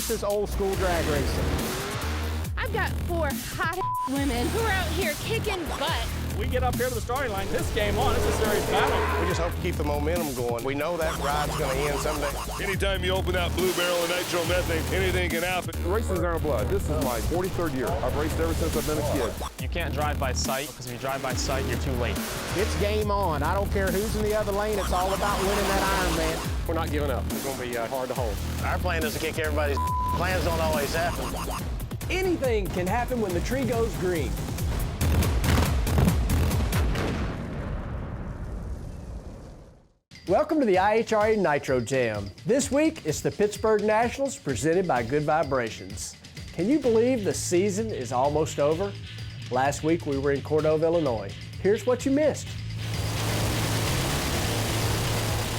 get this old school drag racing. I've got 4 hot women who are out here kicking butt. We get up here to the starting line, this game on, it's a serious battle. We just hope to keep the momentum going. We know that ride's going to end someday. Anytime you open that blue barrel of nitromethane, anything can happen. Racing's in our blood. This is my 43rd year. I've raced ever since I've been a kid. You can't drive by sight, because if you drive by sight, you're too late. It's game on. I don't care who's in the other lane. It's all about winning that Ironman. We're not giving up. It's going to be hard to hold. Our plan is to kick everybody's plans don't always happen. Anything can happen when the tree goes green. Welcome to the IHRA Nitro Jam. This week, it's the Pittsburgh Nationals presented by Good Vibrations. Can you believe the season is almost over? Last week, we were in Cordova, Illinois. Here's what you missed.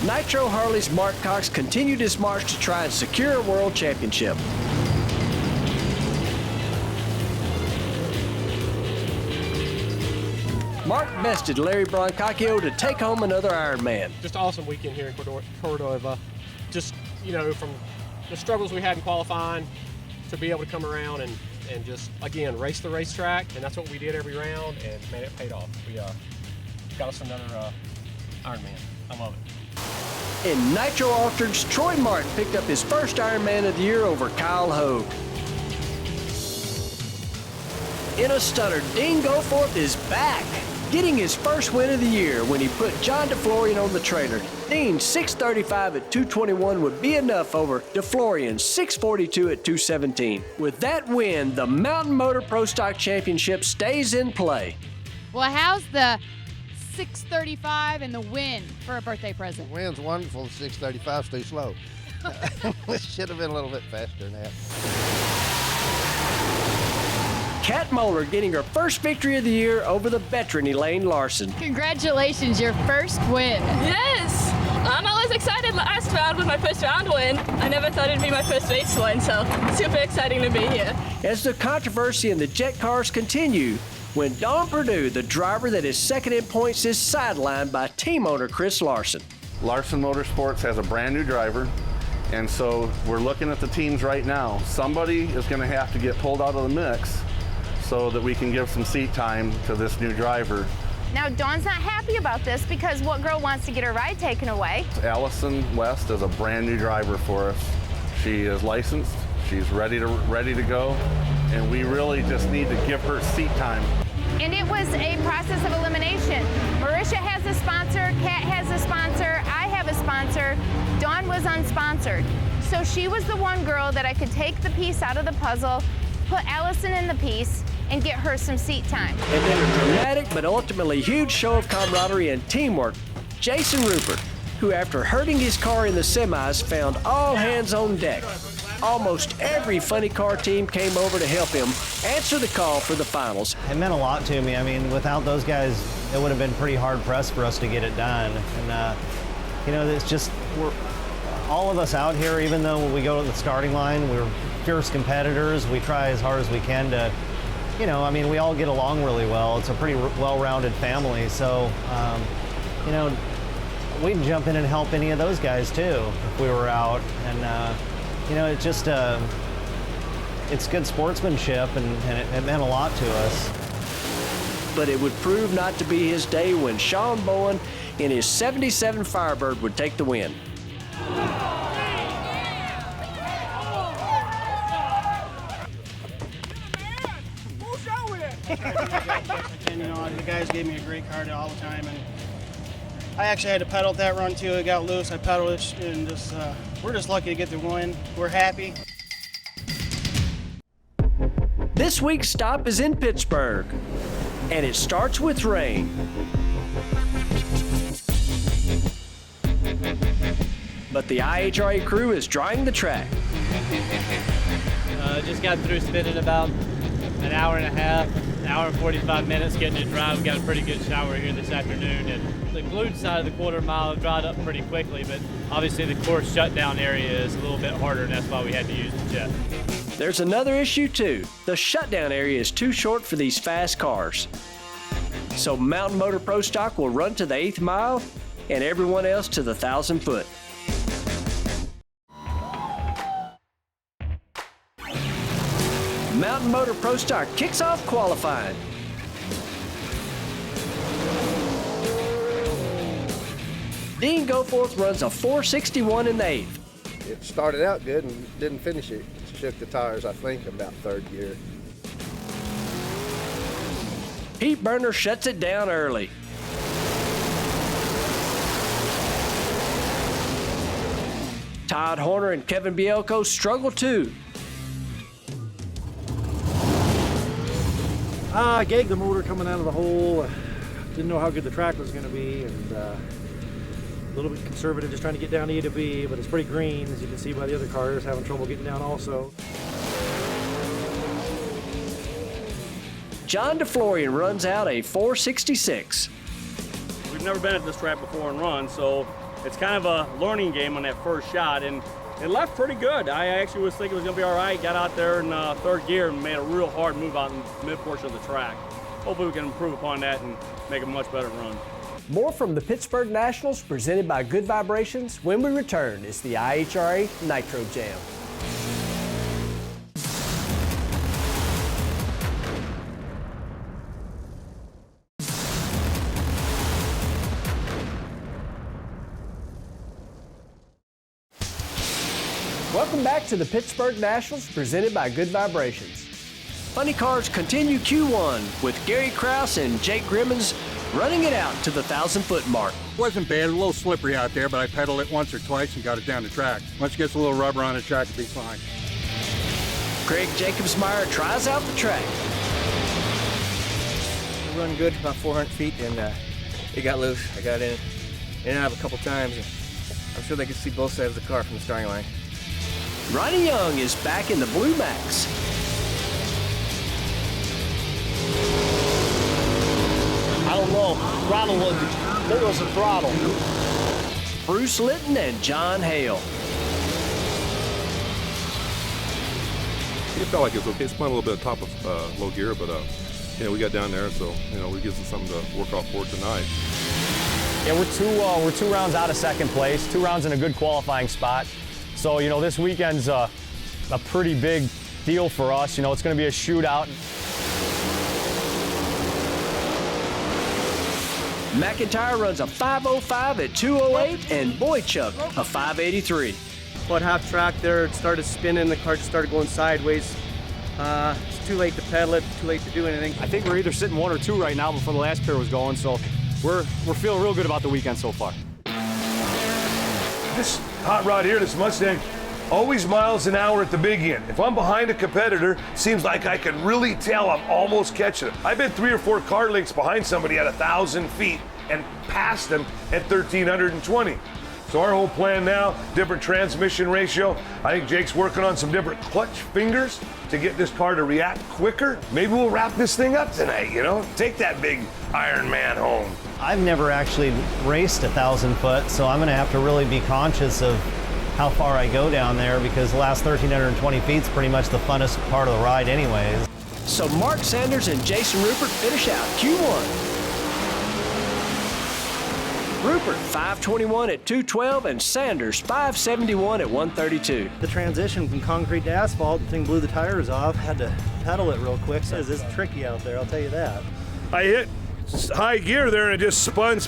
Nitro Harley's Mark Cox continued his march to try and secure a world championship. Mark bested Larry Brancacchio to take home another Ironman. Just awesome weekend here in Cordova. Just, you know, from the struggles we had in qualifying to be able to come around and just, again, race the racetrack, and that's what we did every round, and man, it paid off. We got us another Ironman. I love it. In Nitro Altered's, Troy Martin picked up his first Ironman of the year over Kyle Hogue. In a stunner, Dean Goforth is back, getting his first win of the year when he put John DeFlorian on the trailer. Dean's 6:35 at 2:21 would be enough over DeFlorian's 6:42 at 2:17. With that win, the Mountain Motor Pro Stock Championship stays in play. Well, how's the 6:35 and the win for a birthday present? The wind's wonderful. The 6:35's too slow. It should have been a little bit faster than that. Kat Moeller getting her first victory of the year over the veteran Elaine Larson. Congratulations, your first win. Yes! I was excited last round with my first round win. I never thought it'd be my first race win, so super exciting to be here. As the controversy in the jet cars continue, when Don Perdue, the driver that is second in points, is sidelined by team owner Chris Larson. Larson Motorsports has a brand new driver, and so we're looking at the teams right now. Somebody is going to have to get pulled out of the mix so that we can give some seat time to this new driver. Now, Dawn's not happy about this because what girl wants to get her ride taken away? Allison West is a brand new driver for us. She is licensed, she's ready to go, and we really just need to give her seat time. And it was a process of elimination. Marisha has a sponsor, Kat has a sponsor, I have a sponsor, Dawn was unsponsored. So she was the one girl that I could take the piece out of the puzzle, put Allison in the piece, and get her some seat time. And then a dramatic but ultimately huge show of camaraderie and teamwork. Jason Rupert, who after hurting his car in the semis found all hands on deck. Almost every funny car team came over to help him answer the call for the finals. It meant a lot to me. I mean, without those guys, it would have been pretty hard pressed for us to get it done. And you know, it's just, all of us out here, even though we go to the starting line, we're fierce competitors. We try as hard as we can to, you know, I mean, we all get along really well. It's a pretty well-rounded family. So, you know, we'd jump in and help any of those guys too if we were out. And, you know, it just, it's good sportsmanship, and it meant a lot to us. But it would prove not to be his day when Sean Bowen in his 77 Firebird would take the win. And you know, the guys gave me a great car all the time, and I actually had to pedal that run too. It got loose. I pedaled it, and just we're just lucky to get the win. We're happy. This week's stop is in Pittsburgh, and it starts with rain. But the IHRA crew is drying the track. Just got through spinning about an hour and a half, an hour and 45 minutes getting it dry. We got a pretty good shower here this afternoon, and the glued side of the quarter mile dried up pretty quickly, but obviously the course shutdown area is a little bit harder, and that's why we had to use the jet. There's another issue too. The shutdown area is too short for these fast cars. So Mountain Motor Pro Stock will run to the 8th mile and everyone else to the 1,000 foot. Mountain Motor Pro Star kicks off qualifying. Dean Goforth runs a 461 in the 8th. It started out good and didn't finish it. Shook the tires, I think, about 3rd gear. Pete Burner shuts it down early. Todd Horner and Kevin Bielko struggle too. I gagged the motor coming out of the hole. Didn't know how good the track was going to be, and a little bit conservative, just trying to get down to E to B, but it's pretty green, as you can see by the other cars, having trouble getting down also. John DeFlorian runs out a 466. We've never been at this track before and run, so it's kind of a learning game on that first shot, and it left pretty good. I actually was thinking it was going to be all right. Got out there in 3rd gear and made a real hard move out in the mid portion of the track. Hopefully we can improve upon that and make a much better run. More from the Pittsburgh Nationals presented by Good Vibrations. When we return, it's the IHRA Nitro Jam. Welcome back to the Pittsburgh Nationals presented by Good Vibrations. Funny Cars continue Q1 with Gary Krause and Jake Grimmons running it out to the 1,000-foot mark. Wasn't bad, a little slippery out there, but I pedaled it once or twice and got it down the track. Once it gets a little rubber on the track, it'll be fine. Craig Jacobsmeyer tries out the track. I run good about 400 feet and it got loose. I got in and out a couple times. And I'm sure they could see both sides of the car from the starting line. Ronnie Young is back in the Blue Max. I don't know. Throttle was, I think it was a throttle. Bruce Litton and John Hale. It felt like it was okay. It spun a little bit at top of low gear, but we got down there, so we gives us something to work off for tonight. Yeah, we're two rounds out of 2nd place, 2 rounds in a good qualifying spot. So this weekend's a pretty big deal for us. It's going to be a shootout. McIntyre runs a 505 at 208 and Boychuk a 583. About half track there, it started spinning, the car just started going sideways. It's too late to pedal it, too late to do anything. I think we're either sitting 1 or 2 right now before the last pair was going, so we're feeling real good about the weekend so far. This hot rod here, this Mustang, always miles an hour at the big end. If I'm behind a competitor, seems like I can really tell I'm almost catching them. I've been 3 or 4 car lengths behind somebody at 1,000 feet and passed them at 1,320. So our whole plan now, different transmission ratio. I think Jake's working on some different clutch fingers to get this car to react quicker. Maybe we'll wrap this thing up tonight, Take that big Iron Man home. I've never actually raced 1,000 foot, so I'm gonna have to really be conscious of how far I go down there because the last 1,320 feet is pretty much the funnest part of the ride anyways. So Mark Sanders and Jason Rupert finish out Q1. Rupert 521 at 212 and Sanders 571 at 132. The transition from concrete to asphalt, the thing blew the tires off. Had to pedal it real quick. So it's tricky out there, I'll tell you that. I hit high gear there and it just spun,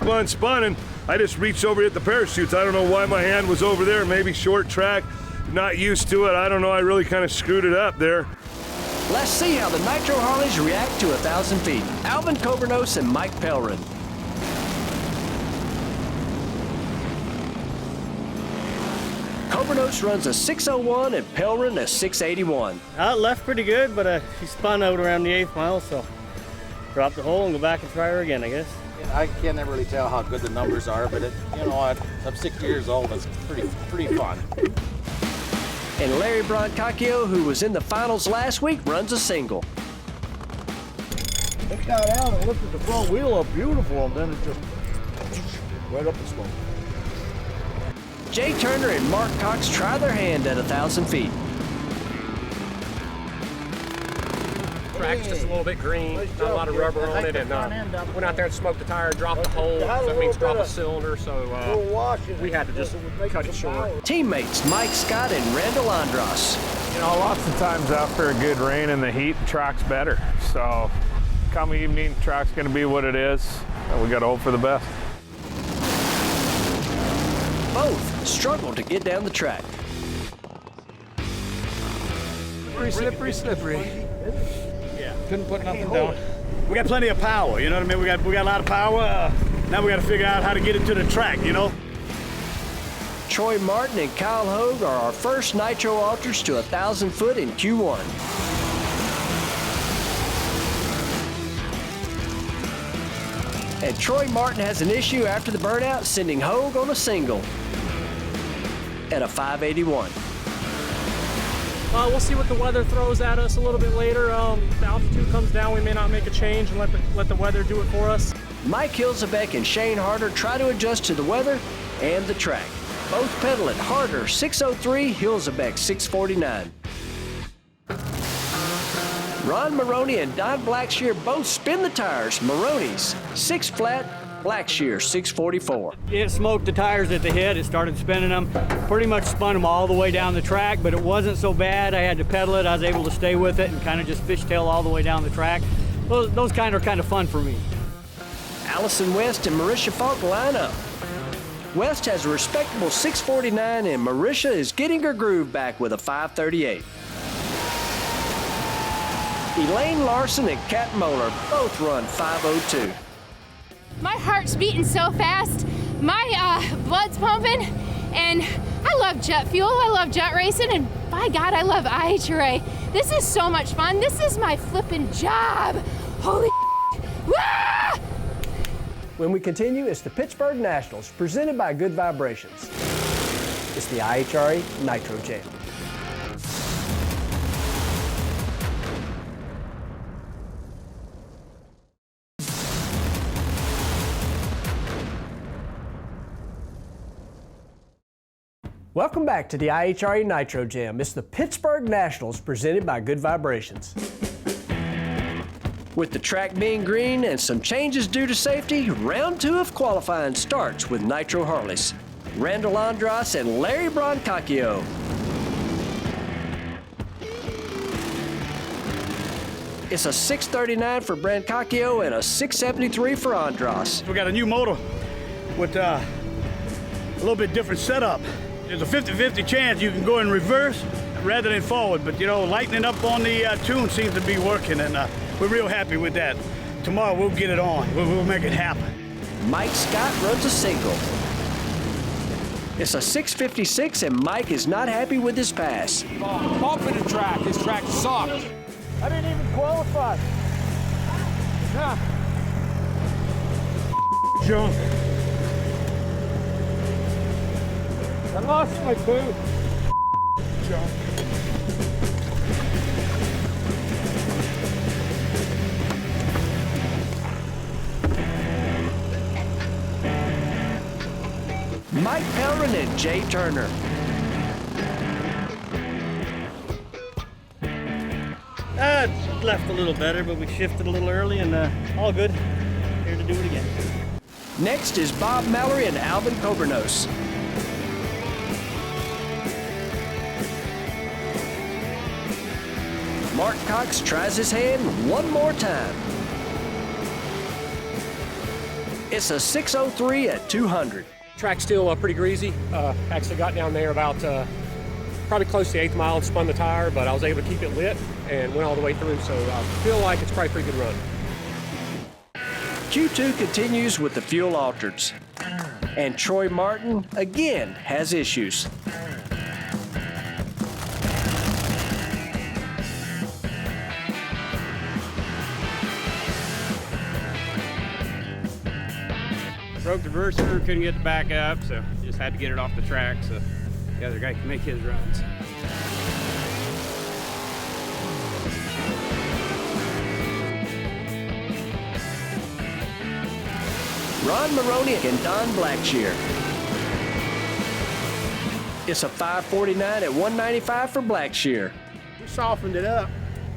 and I just reached over at the parachutes. I don't know why my hand was over there. Maybe short track, not used to it. I don't know. I really kind of screwed it up there. Let's see how the Nitro Harleys react to 1,000 feet. Alvin Cobernos and Mike Pellerin. Cobernos runs a 601 and Pellerin a 681. It left pretty good, but she spun out around the 8th mile, so drop the hole and go back and try her again, I guess. I can't never really tell how good the numbers are, but I'm 60 years old. It's pretty fun. And Larry Brancacchio, who was in the finals last week, runs a single. It got out and lifted the front wheel up beautiful, and then it just right up the slope. Jay Turner and Mark Cox try their hand at 1,000 feet. Track's just a little bit green, not a lot of rubber on it, and went out there and smoked the tire, dropped the hole, so that means drop a cylinder, so we had to just cut it short. Teammates Mike Scott and Randall Andros. You know, lots of times after a good rain in the heat, the track's better. So come evening, track's going to be what it is, and we got to hope for the best. Both struggle to get down the track. Slippery. Yeah. Couldn't put nothing down. We got plenty of power, you know what I mean? We got a lot of power. Now we got to figure out how to get it to the track, you know? Troy Martin and Kyle Hogue are our first Nitro Ultras to 1,000 foot in Q1. And Troy Martin has an issue after the burnout, sending Hogue on a single at a 581. We'll see what the weather throws at us a little bit later. The altitude comes down, we may not make a change and let the weather do it for us. Mike Hilzebeck and Shane Harder try to adjust to the weather and the track. Both pedal at Harder 603, Hilzebeck 649. Ron Maroney and Don Blackshear both spin the tires. Maroney's 6 flat, Blackshear 644. It smoked the tires at the head. It started spinning them. Pretty much spun them all the way down the track, but it wasn't so bad. I had to pedal it. I was able to stay with it and kind of just fishtail all the way down the track. Those kind of fun for me. Allison West and Marisha Falk line up. West has a respectable 649 and Marisha is getting her groove back with a 538. Elaine Larson and Kat Moeller both run 502. My heart's beating so fast, my blood's pumping, and I love jet fuel, I love jet racing, and by God, I love IHRA. This is so much fun. This is my flipping job. Holy ah! When we continue, it's the Pittsburgh Nationals, presented by Good Vibrations. It's the IHRA Nitro Jam. Welcome back to the IHRA Nitro Jam. It's the Pittsburgh Nationals, presented by Good Vibrations. With the track being green and some changes due to safety, round 2 of qualifying starts with Nitro Harleys. Randall Andras and Larry Brancacchio. It's a 639 for Brancacchio and a 673 for Andras. We got a new motor with a little bit different setup. There's a 50-50 chance you can go in reverse rather than forward, but you know, lightening up on the tune seems to be working, and we're real happy with that. Tomorrow we'll get it on. We'll make it happen. Mike Scott runs a single. It's a 656 and Mike is not happy with his pass. Bumping the track. This track sucked. I didn't even qualify. Nah. Junk. I lost my boot. Junk. Mike Pellerin and Jay Turner. Left a little better, but we shifted a little early and all good. Here to do it again. Next is Bob Mallory and Alvin Cobernos. Mark Cox tries his hand one more time. It's a 603 at 200. Track's still pretty greasy. Actually got down there about probably close to the 8th mile and spun the tire, but I was able to keep it lit and went all the way through, so I feel like it's probably a pretty good run. Q2 continues with the fuel altereds. And Troy Martin, again, has issues. Broke the reverser, couldn't get the back up, so just had to get it off the track so the other guy can make his runs. Ron Maroney and Don Blackshear. It's a 549 at 195 for Blackshear. We softened it up,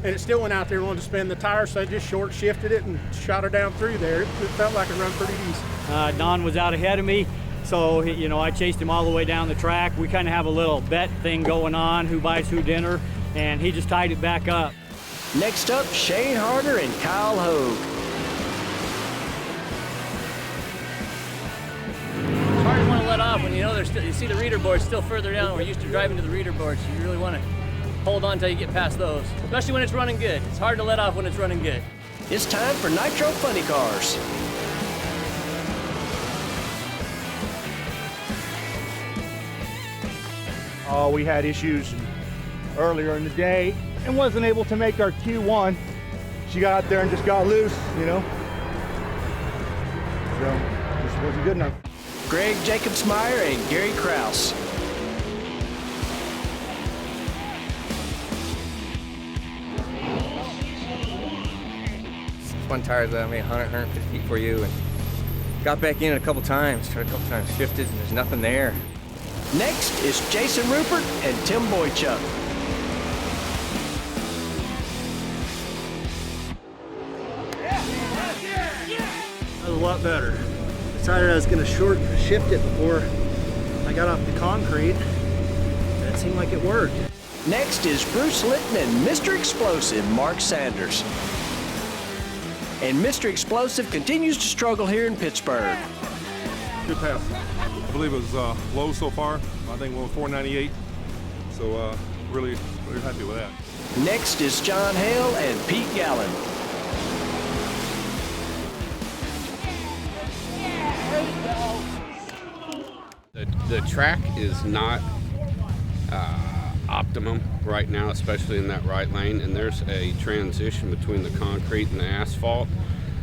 and it still went out there and wanted to spin the tire, so I just short shifted it and shot her down through there. It felt like it run pretty decent. Don was out ahead of me, so I chased him all the way down the track. We kind of have a little bet thing going on, who buys who dinner, and he just tied it back up. Next up, Shane Harder and Kyle Hogue. It's hard to want to let off when you know you see the reader boards still further down. We're used to driving to the reader boards. You really want to hold on until you get past those, especially when it's running good. It's hard to let off when it's running good. It's time for Nitro Funny Cars. Oh, we had issues earlier in the day and wasn't able to make our Q1. She got out there and just got loose, you know. So, just wasn't good enough. Greg Jacobsmeyer and Gary Kraus. One tire's maybe 150 feet for you, and got back in a couple times, shifted, and there's nothing there. Next is Jason Rupert and Tim Boychuk. That was a lot better. Decided I was going to shift it before I got off the concrete. That seemed like it worked. Next is Bruce Litton and Mr. Explosive, Mark Sanders. And Mr. Explosive continues to struggle here in Pittsburgh. Good pass. I believe it was low so far. I think it was 498. So really happy with that. Next is John Hale and Pete Gallen. The track is not optimum right now, especially in that right lane, and there's a transition between the concrete and the asphalt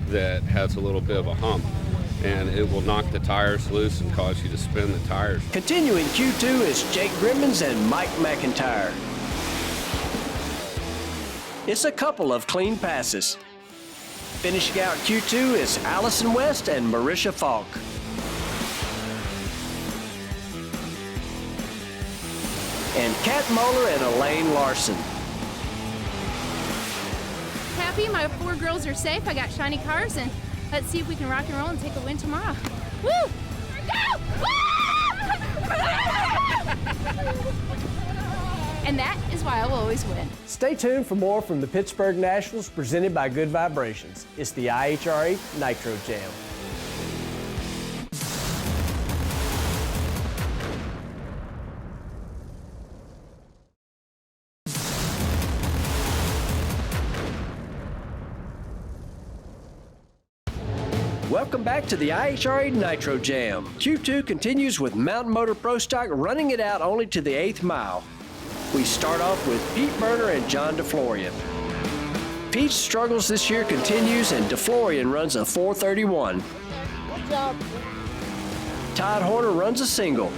that has a little bit of a hump, and it will knock the tires loose and cause you to spin the tires. Continuing Q2 is Jake Grimmins and Mike McIntyre. It's a couple of clean passes. Finishing out Q2 is Allison West and Marisha Falk. And Kat Moeller and Elaine Larson. Happy my 4 girls are safe. I got shiny cars, and let's see if we can rock and roll and take a win tomorrow. Woo! Go! And that is why I will always win. Stay tuned for more from the Pittsburgh Nationals presented by Good Vibrations. It's the IHRA Nitro Jam. Welcome back to the IHRA Nitro Jam. Q2 continues with Mountain Motor Pro Stock running it out only to the 8th mile. We start off with Pete Berner and John DeFlorian. Pete's struggles this year continues and DeFlorian runs a 4:31. Good job. Todd Horner runs a single.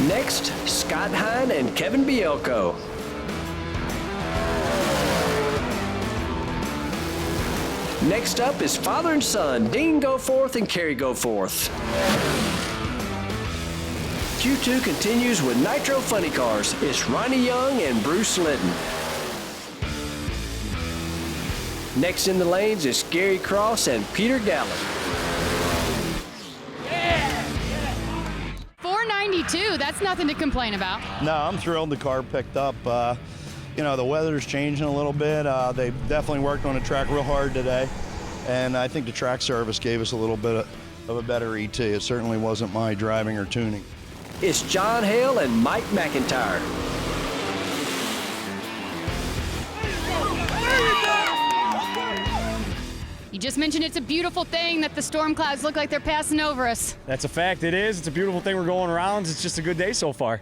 Next, Scott Hine and Kevin Bielko. Next up is father and son, Dean Goforth and Kerry Goforth. Q2 continues with Nitro Funny Cars. It's Ronnie Young and Bruce Litton. Next in the lanes is Gary Cross and Peter Gallen. 492, that's nothing to complain about. No, I'm thrilled the car picked up. You know, the weather's changing a little bit. They definitely worked on the track real hard today. And I think the track service gave us a little bit of a better ET. It certainly wasn't my driving or tuning. It's John Hale and Mike McIntyre. You just mentioned it's a beautiful thing that the storm clouds look like they're passing over us. That's a fact, it is. It's a beautiful thing we're going around. It's just a good day so far.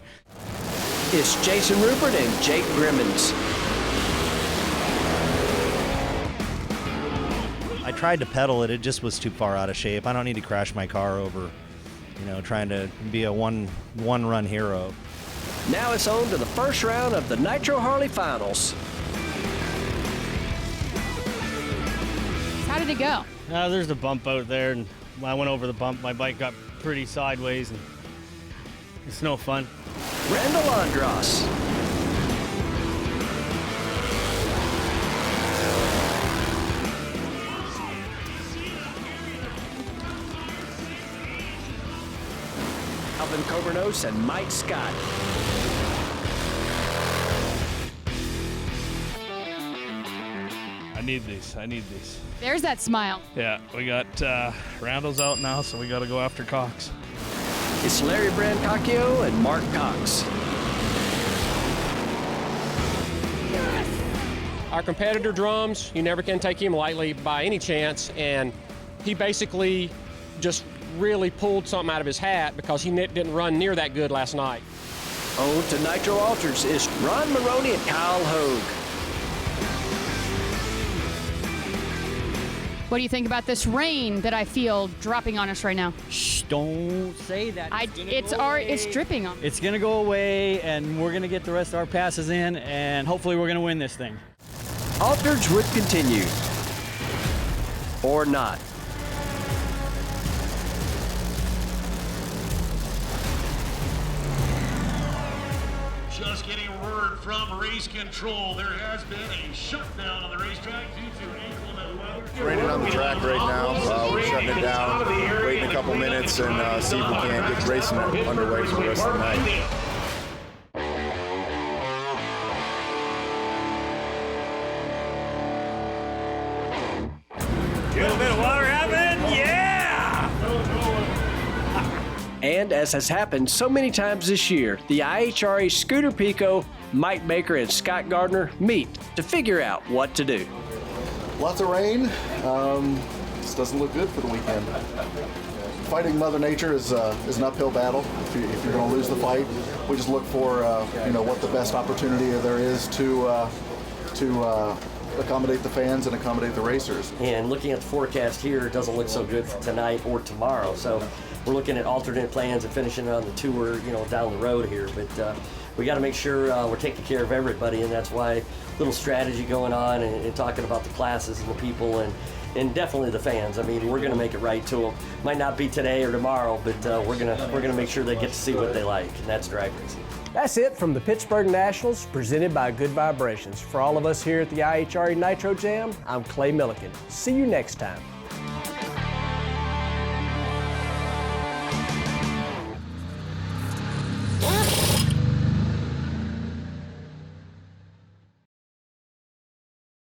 It's Jason Rupert and Jake Grimmins. I tried to pedal it, it just was too far out of shape. I don't need to crash my car over, you know, trying to be a one-run hero. Now it's on to the first round of the Nitro Harley Finals. How did it go? There's the bump out there, and when I went over the bump, my bike got pretty sideways, and it's no fun. Randall Andros. Alvin Cobernos and Mike Scott. need these. I need these. There's that smile. Yeah, we got Randall's out now, so we got to go after Cox. It's Larry Brancacchio and Mark Cox. Our competitor drums, you never can take him lightly by any chance, and he basically just really pulled something out of his hat because he didn't run near that good last night. On to Nitro Alters is Ron Maroney and Kyle Hogue. What do you think about this rain that I feel dropping on us right now? Shh, don't say that. It's dripping on me. It's gonna go away, and we're gonna get the rest of our passes in, and hopefully we're gonna win this thing. Alters would continue. Or not. Just getting word from race control. There has been a shutdown on the racetrack due to inclement weather. It's raining on the track right now. We're shutting it down, waiting a couple minutes, and see if we can get racing underway for the rest of the night. Get a little bit of water happening? Yeah! And as has happened so many times this year, the IHRA Scooter Pico, Mike Baker, and Scott Gardner meet to figure out what to do. Lots of rain. This doesn't look good for the weekend. Fighting Mother Nature is an uphill battle. If you're going to lose the fight, we just look for what the best opportunity there is to accommodate the fans and accommodate the racers. And looking at the forecast here, it doesn't look so good for tonight or tomorrow. So we're looking at alternate plans and finishing on the tour, down the road here. But we got to make sure we're taking care of everybody, and that's why little strategy going on and talking about the classes and the people and definitely the fans. I mean, we're going to make it right to them. Might not be today or tomorrow, but we're gonna make sure they get to see what they like, and that's drag racing. That's it from the Pittsburgh Nationals, presented by Good Vibrations. For all of us here at the IHRA Nitro Jam, I'm Clay Millican. See you next time.